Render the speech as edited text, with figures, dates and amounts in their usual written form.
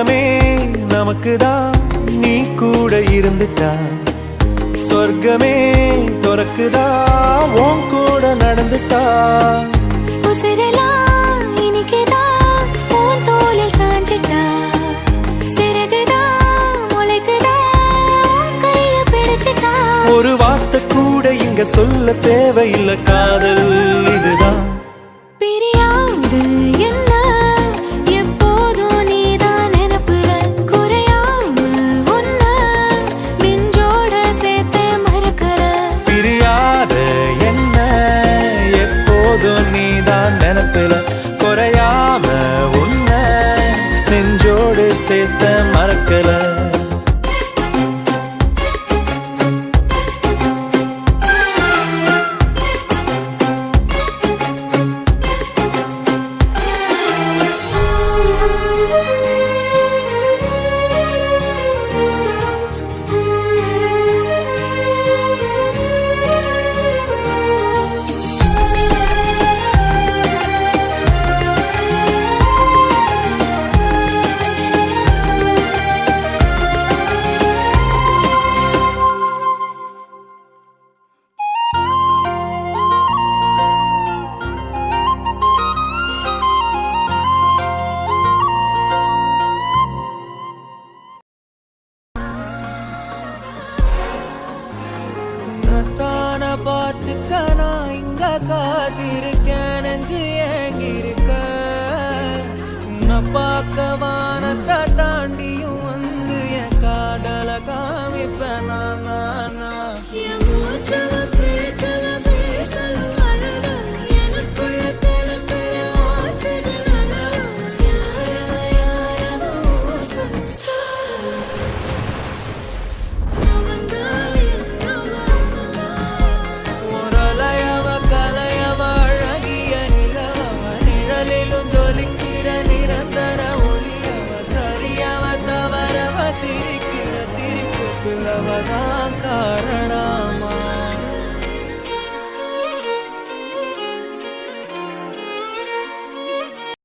உலகமே நமக்குதான் நீ கூட இருந்துட்டா சொர்க்கமே துறக்குதா உன் கூட நடந்துட்டா உசிரெல்லாம் இனிக்குதான் உன் தோளில் சாஞ்சிட்டா சிறகுதான் முளைக்குதான் கைய பிடிச்சிட்டா ஒரு வார்த்தை கூட இங்க சொல்ல தேவையில்லை காதல் இதுதான் பிரியாது என்ன எப்போதும் நீதான் நினப்புல குறையாம உன்ன நெஞ்சோட சேர்த்து மறக்கற பிரியாத என்ன எப்போதும் நீதான் நினைப்பில குறையாம உன்னை நெஞ்சோடு சேர்த்த மறக்கல பார்த்துக்க நான் இங்க காத்திருக்கேன் நெஞ்சு ஏங்கிருக்க உன்னை பார்க்கவா